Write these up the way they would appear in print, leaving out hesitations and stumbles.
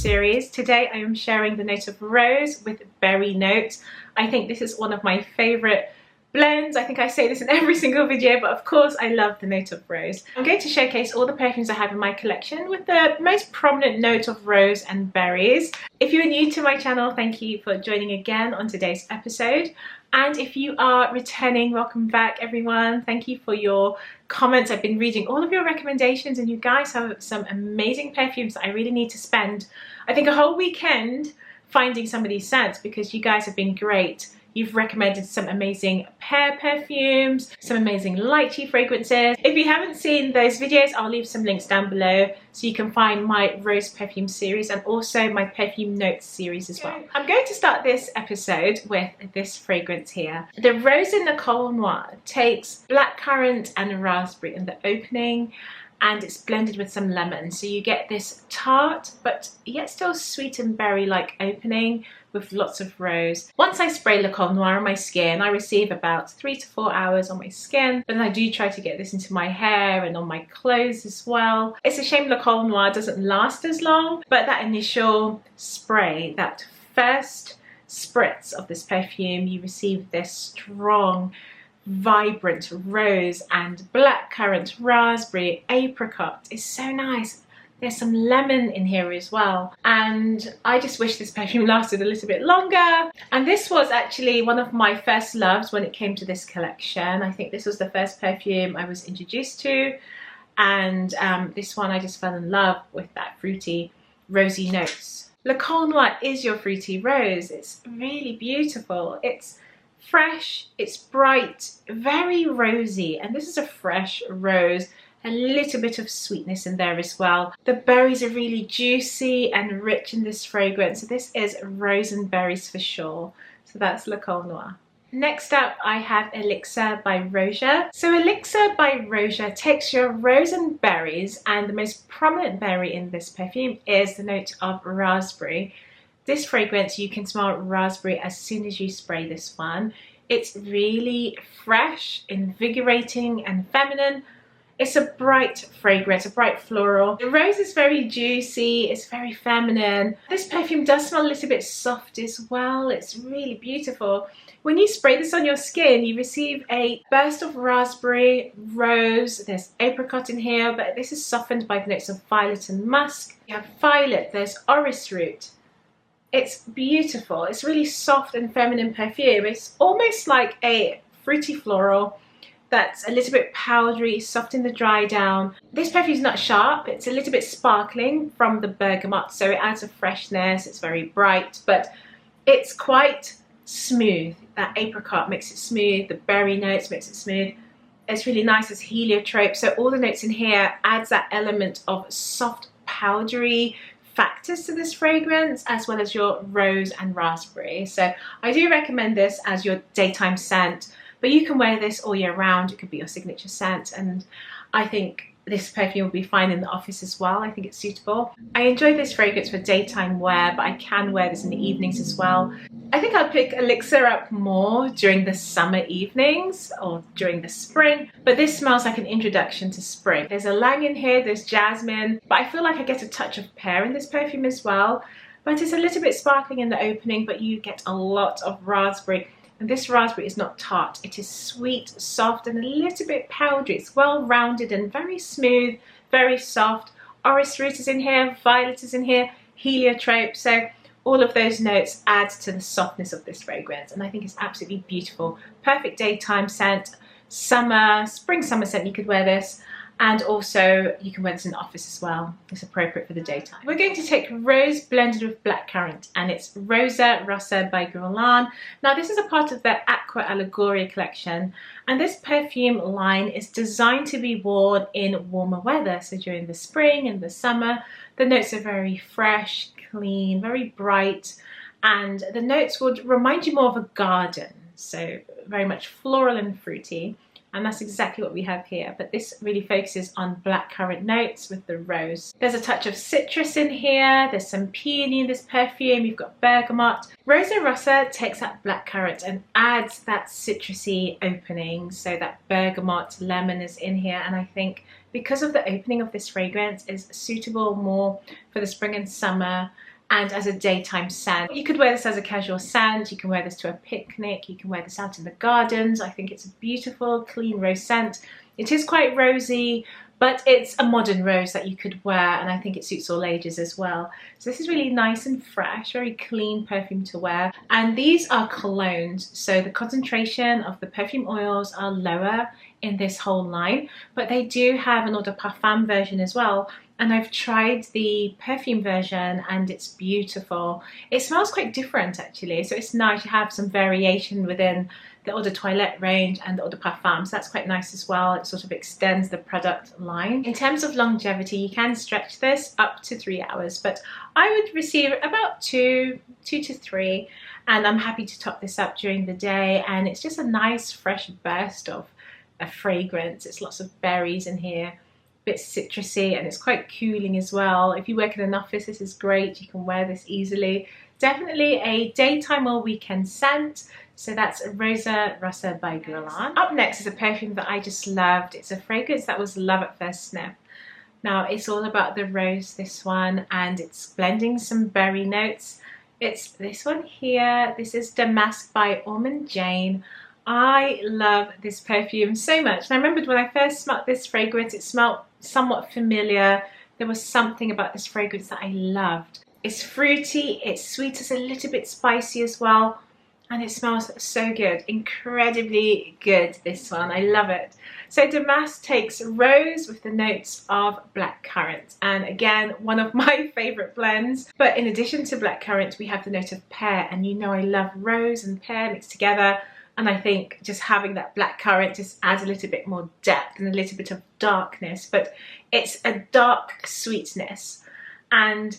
series. Today I am sharing the note of rose with berry notes. I think this is one of my favorite blends. I think I say this in every single video, but of course I love the note of rose. I'm going to showcase all the perfumes I have in my collection with the most prominent note of rose and berries. If you're new to my channel, thank you for joining again on today's episode. And if you are returning, welcome back everyone. Thank you for your comments. I've been reading all of your recommendations and you guys have some amazing perfumes that I really need to spend, I think, a whole weekend finding some of these scents because you guys have been great. You've recommended some amazing pear perfumes, some amazing lychee fragrances. If you haven't seen those videos, I'll leave some links down below so you can find my rose perfume series and also my perfume notes series as well. I'm going to start this episode with this fragrance here. The Rose in the Noir takes blackcurrant and raspberry in the opening, and it's blended with some lemon, so you get this tart but yet still sweet and berry-like opening with lots of rose. Once I spray Le Col Noir on my skin, I receive about 3 to 4 hours on my skin, but then I do try to get this into my hair and on my clothes as well. It's a shame Le Col Noir doesn't last as long, but that initial spray, that first spritz of this perfume, you receive this strong, vibrant rose and blackcurrant, raspberry, apricot. It's so nice. There's some lemon in here as well, and I just wish this perfume lasted a little bit longer. And this was actually one of my first loves when it came to this collection. I think this was the first perfume I was introduced to, and this one I just fell in love with that fruity, rosy notes. Le Col Noir is your fruity rose. It's really beautiful. It's fresh, it's bright, very rosy, and this is a fresh rose. A little bit of sweetness in there as well. The berries are really juicy and rich in this fragrance. So this is rose and berries for sure. So that's Le Col Noir. Next up, I have Elixir by Roja. So Elixir by Roja takes your rose and berries, and the most prominent berry in this perfume is the note of raspberry. This fragrance, you can smell raspberry as soon as you spray this one. It's really fresh, invigorating and feminine. It's a bright fragrance, a bright floral. The rose is very juicy, it's very feminine. This perfume does smell a little bit soft as well. It's really beautiful. When you spray this on your skin, you receive a burst of raspberry, rose, there's apricot in here, but this is softened by the notes of violet and musk. You have violet, there's orris root. It's beautiful. It's really soft and feminine perfume. It's almost like a fruity floral that's a little bit powdery, soft in the dry down. This perfume is not sharp, it's a little bit sparkling from the bergamot, so it adds a freshness. It's very bright, but it's quite smooth. That apricot makes it smooth, the berry notes makes it smooth. It's really nice as heliotrope, so all the notes in here adds that element of soft, powdery factors to this fragrance, as well as your rose and raspberry. So I do recommend this as your daytime scent. But you can wear this all year round. It could be your signature scent, and I think this perfume will be fine in the office as well. I think it's suitable. I enjoy this fragrance for daytime wear, but I can wear this in the evenings as well. I think I'll pick Elixir up more during the summer evenings or during the spring, but this smells like an introduction to spring. There's ylang in here, there's jasmine, but I feel like I get a touch of pear in this perfume as well. But it's a little bit sparkling in the opening, but you get a lot of raspberry. And this raspberry is not tart, it is sweet, soft, and a little bit powdery. It's well rounded and very smooth, very soft. Orris root is in here, violet is in here, heliotrope. So all of those notes add to the softness of this fragrance, and I think it's absolutely beautiful. Perfect daytime scent, summer, spring summer scent. You could wear this. And also you can wear this in the office as well. It's appropriate for the daytime. We're going to take rose blended with blackcurrant, and it's Rosa Rossa by Guerlain. Now this is a part of the Aqua Allegoria collection, and this perfume line is designed to be worn in warmer weather. So during the spring and the summer, the notes are very fresh, clean, very bright, and the notes would remind you more of a garden. So very much floral and fruity. And that's exactly what we have here, but this really focuses on blackcurrant notes with the rose. There's a touch of citrus in here, there's some peony in this perfume, you've got bergamot. Rosa Rossa takes that blackcurrant and adds that citrusy opening, so that bergamot, lemon is in here, and I think because of the opening of this fragrance is suitable more for the spring and summer, and as a daytime scent. You could wear this as a casual scent, you can wear this to a picnic, you can wear this out in the gardens. I think it's a beautiful, clean rose scent. It is quite rosy, but it's a modern rose that you could wear, and I think it suits all ages as well. So this is really nice and fresh, very clean perfume to wear. And these are colognes, so the concentration of the perfume oils are lower in this whole line, but they do have an eau de parfum version as well. And I've tried the perfume version and it's beautiful. It smells quite different actually, so it's nice to have some variation within the eau de toilette range and the eau de parfum, so that's quite nice as well. It sort of extends the product line. In terms of longevity, you can stretch this up to 3 hours, but I would receive about two to 3, and I'm happy to top this up during the day. And it's just a nice fresh burst of a fragrance. It's lots of berries in here, bit citrusy, and it's quite cooling as well. If you work in an office, this is great. You can wear this easily. Definitely a daytime or weekend scent. So that's Rosa Rossa by Guerlain. Up next is a perfume that I just loved. It's a fragrance that was love at first sniff. Now it's all about the rose, this one, and it's blending some berry notes. It's this one here. This is Damask by Almond Jane. I love this perfume so much. And I remembered when I first smelled this fragrance, it smelled somewhat familiar. There was something about this fragrance that I loved. It's fruity, it's sweet, it's a little bit spicy as well. And it smells so good, incredibly good, this one. I love it. So Damask takes rose with the notes of blackcurrant. And again, one of my favorite blends. But in addition to blackcurrant, we have the note of pear. And you know I love rose and pear mixed together. And I think just having that blackcurrant just adds a little bit more depth and a little bit of darkness. But it's a dark sweetness. And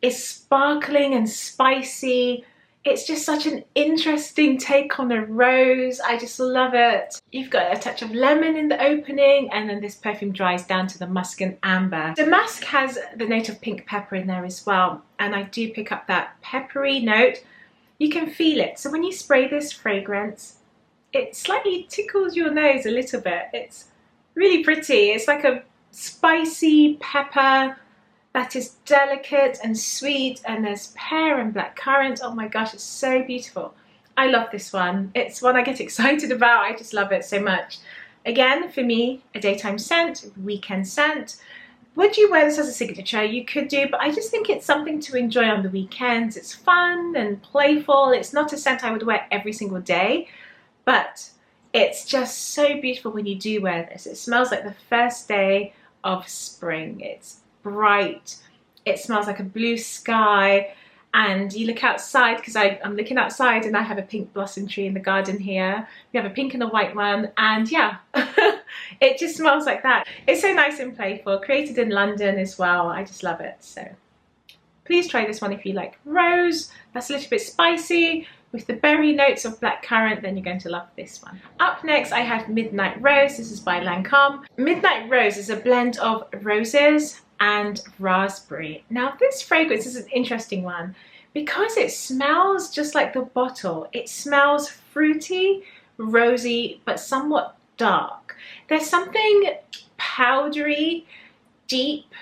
it's sparkling and spicy. It's just such an interesting take on a rose. I just love it. You've got a touch of lemon in the opening, and then this perfume dries down to the musk and amber. Damask has the note of pink pepper in there as well, and I do pick up that peppery note. You can feel it. So when you spray this fragrance, it slightly tickles your nose a little bit. It's really pretty. It's like a spicy pepper that is delicate and sweet, and there's pear and blackcurrant. Oh my gosh, it's so beautiful. I love this one. It's one I get excited about. I just love it so much. Again, for me, a daytime scent, weekend scent. Would you wear this as a signature? You could do, but I just think it's something to enjoy on the weekends. It's fun and playful. It's not a scent I would wear every single day, but it's just so beautiful when you do wear this. It smells like the first day of spring. It's bright, it smells like a blue sky, and you look outside, because I'm looking outside and I have a pink blossom tree in the garden here. We have a pink and a white one, and yeah, it just smells like that. It's so nice and playful, created in London as well. I just love it. So please try this one if you like rose that's a little bit spicy with the berry notes of blackcurrant. Then you're going to love this one. Up next I have Midnight Rose. This is by Lancome. Midnight Rose is a blend of roses and raspberry. Now this fragrance is an interesting one because it smells just like the bottle. It smells fruity, rosy, but somewhat dark. There's something powdery, deep,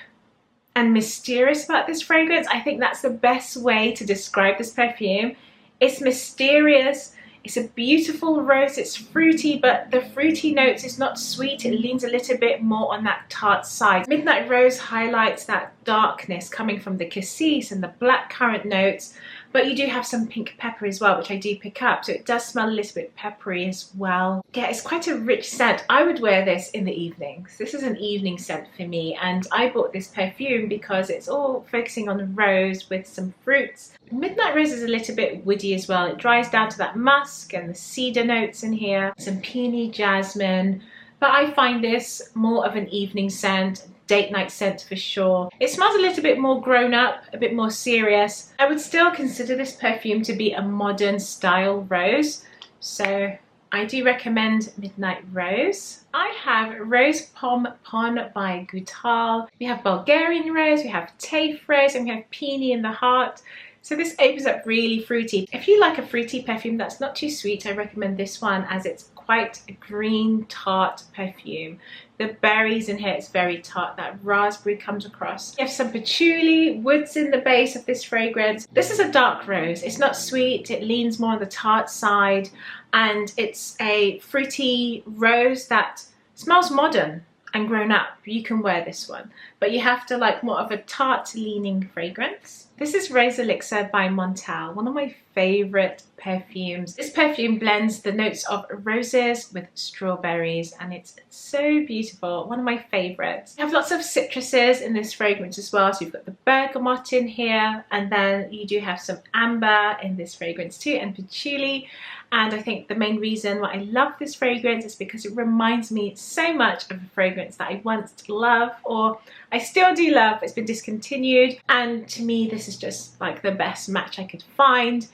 and mysterious about this fragrance. I think that's the best way to describe this perfume. It's mysterious. It's a beautiful rose. It's fruity, but the fruity notes is not sweet. It leans a little bit more on that tart side. Midnight Rose highlights that darkness coming from the cassis and the blackcurrant notes, but you do have some pink pepper as well, which I do pick up. So it does smell a little bit peppery as well. Yeah, it's quite a rich scent. I would wear this in the evenings. This is an evening scent for me, and I bought this perfume because it's all focusing on rose with some fruits. Midnight Rose is a little bit woody as well. It dries down to that musk and the cedar notes in here, some peony, jasmine, but I find this more of an evening scent, date night scent for sure. It smells a little bit more grown up, a bit more serious. I would still consider this perfume to be a modern style rose, so I do recommend Midnight Rose. I have Rose Pompon by Goutal. We have Bulgarian Rose, we have Tafe Rose, and we have Peony in the Heart. So this opens up really fruity. If you like a fruity perfume that's not too sweet, I recommend this one as it's quite a green tart perfume. The berries in here is very tart, that raspberry comes across. You have some patchouli, woods in the base of this fragrance. This is a dark rose. It's not sweet, it leans more on the tart side, and it's a fruity rose that smells modern and grown up. You can wear this one, but you have to like more of a tart leaning fragrance. This is Rose Elixir by Montal, one of my favorite perfumes. This perfume blends the notes of roses with strawberries, and it's so beautiful, one of my favorites. You have lots of citruses in this fragrance as well, so you've got the bergamot in here, and then you do have some amber in this fragrance too, and patchouli. And I think the main reason why I love this fragrance is because it reminds me so much of a fragrance that I once loved, or I still do love. It's been discontinued, and to me this is just like the best match I could find.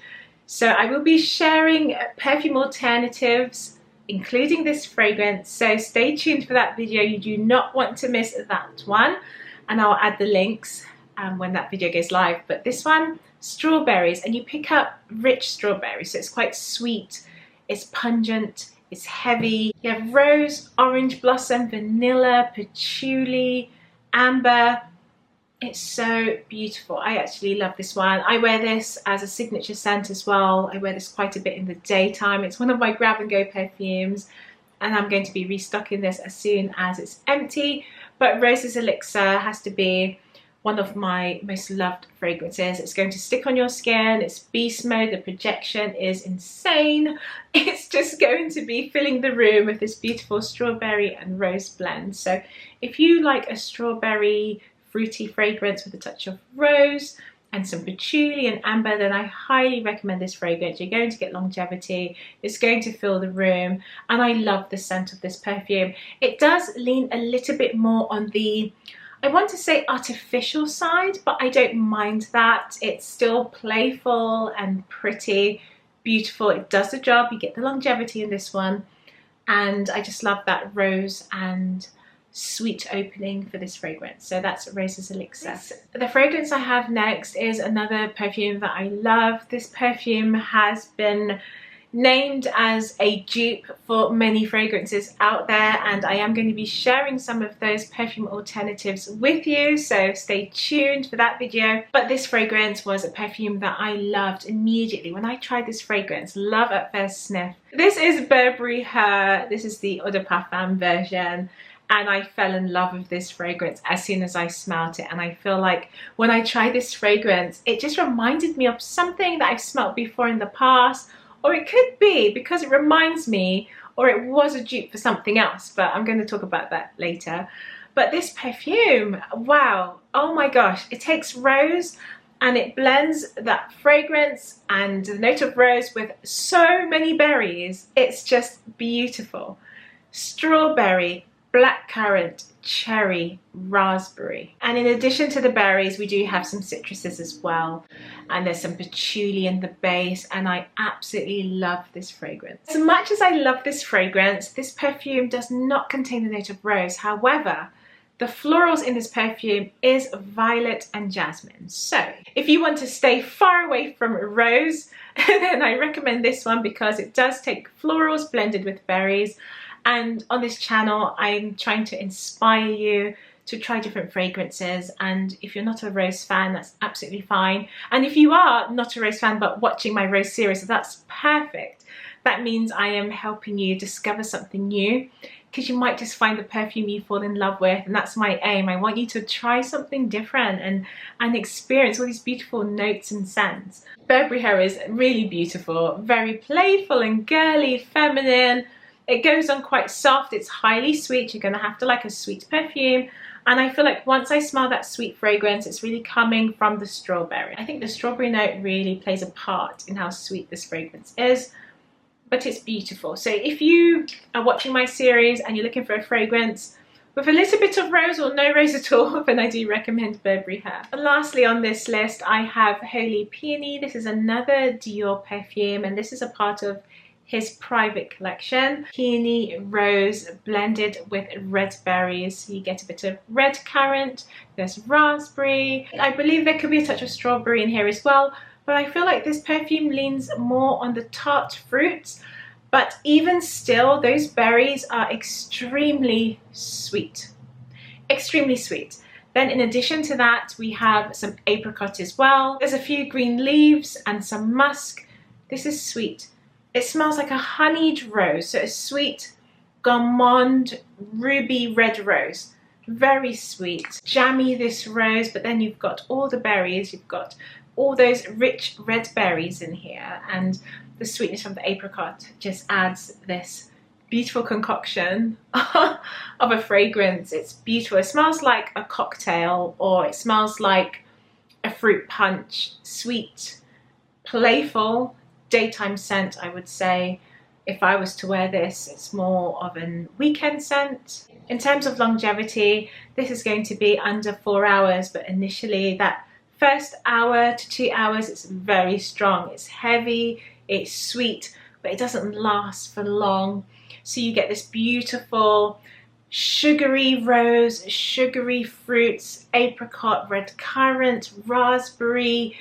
So I will be sharing perfume alternatives including this fragrance, so stay tuned for that video. You do not want to miss that one, and I'll add the links when that video goes live. But this one, strawberries, and you pick up rich strawberries, so it's quite sweet, it's pungent, it's heavy. You have rose, orange blossom, vanilla, patchouli, amber. It's so beautiful. I actually love this one. I wear this as a signature scent as well. I wear this quite a bit in the daytime. It's one of my grab and go perfumes, and I'm going to be restocking this as soon as it's empty. But Rose's Elixir has to be one of my most loved fragrances. It's going to stick on your skin. It's beast mode. The projection is insane. It's just going to be filling the room with this beautiful strawberry and rose blend. So if you like a strawberry fruity fragrance with a touch of rose and some patchouli and amber, then I highly recommend this fragrance. You're going to get longevity. It's going to fill the room, and I love the scent of this perfume. It does lean a little bit more on the, I want to say, artificial side, but I don't mind that. It's still playful and pretty, beautiful. It does the job. You get the longevity in this one, and I just love that rose and sweet opening for this fragrance. So that's Rose's Elixir. The fragrance I have next is another perfume that I love. This perfume has been named as a dupe for many fragrances out there, and I am going to be sharing some of those perfume alternatives with you, so stay tuned for that video. But this fragrance was a perfume that I loved immediately when I tried this fragrance. Love at first sniff. This is Burberry Her. This is the Eau de Parfum version, and I fell in love with this fragrance as soon as I smelled it. And I feel like when I tried this fragrance, it just reminded me of something that I've smelled before in the past, or it could be because it reminds me, or it was a dupe for something else, but I'm going to talk about that later. But this perfume, wow, oh my gosh, it takes rose and it blends that fragrance and the note of rose with so many berries. It's just beautiful. Strawberry, blackcurrant, cherry, raspberry. And in addition to the berries, we do have some citruses as well. And there's some patchouli in the base, and I absolutely love this fragrance. As much as I love this fragrance, this perfume does not contain the note of rose. However, the florals in this perfume is violet and jasmine. So if you want to stay far away from rose, then I recommend this one because it does take florals blended with berries. And on this channel, I'm trying to inspire you to try different fragrances. And if you're not a rose fan, that's absolutely fine. And if you are not a rose fan but watching my rose series, that's perfect. That means I am helping you discover something new, because you might just find the perfume you fall in love with, and that's my aim. I want you to try something different and experience all these beautiful notes and scents. Burberry Her is really beautiful, very playful and girly, feminine. It goes on quite soft, it's highly sweet. You're going to have to like a sweet perfume. And I feel like once I smell that sweet fragrance, it's really coming from the strawberry. I think the strawberry note really plays a part in how sweet this fragrance is, but it's beautiful. So if you are watching my series and you're looking for a fragrance with a little bit of rose or no rose at all, then I do recommend Burberry Her. And lastly on this list, I have Holy Peony. This is another Dior perfume, and this is a part of his private collection. Peony rose blended with red berries. So you get a bit of red currant, there's raspberry. I believe there could be a touch of strawberry in here as well, but I feel like this perfume leans more on the tart fruits. But even still, those berries are extremely sweet. Extremely sweet. Then in addition to that, we have some apricot as well. There's a few green leaves and some musk. This is sweet. It smells like a honeyed rose, so a sweet gourmand ruby red rose. Very sweet. Jammy, this rose, but then you've got all the berries. You've got all those rich red berries in here, and the sweetness from the apricot just adds this beautiful concoction of a fragrance. It's beautiful. It smells like a cocktail, or it smells like a fruit punch. Sweet, playful, daytime scent, I would say. If I was to wear this, it's more of a weekend scent. In terms of longevity, this is going to be under 4 hours, but initially that first hour to 2 hours, it's very strong. It's heavy, it's sweet, but it doesn't last for long. So you get this beautiful sugary rose, sugary fruits, apricot, red currant, raspberry,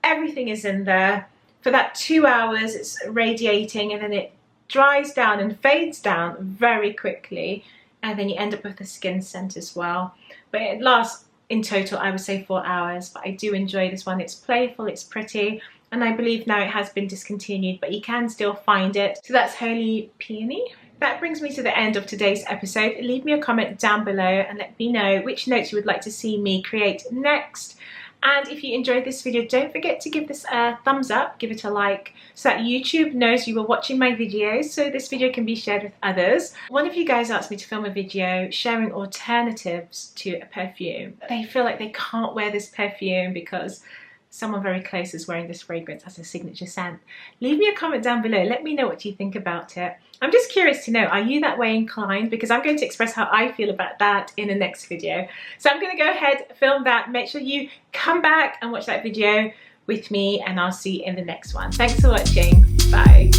everything is in there. For that 2 hours, it's radiating, and then it dries down and fades down very quickly, and then you end up with the skin scent as well. But it lasts in total, I would say 4 hours, but I do enjoy this one. It's playful, it's pretty, and I believe now it has been discontinued, but you can still find it. So that's Holy Peony. That brings me to the end of today's episode. Leave me a comment down below and let me know which notes you would like to see me create next. And if you enjoyed this video, don't forget to give this a thumbs up, give it a like, so that YouTube knows you were watching my videos, so this video can be shared with others. One of you guys asked me to film a video sharing alternatives to a perfume. They feel like they can't wear this perfume because someone very close is wearing this fragrance as a signature scent. Leave me a comment down below. Let me know what you think about it. I'm just curious to know, are you that way inclined? Because I'm going to express how I feel about that in the next video. So I'm going to go ahead, film that. Make sure you come back and watch that video with me, and I'll see you in the next one. Thanks for watching. Bye.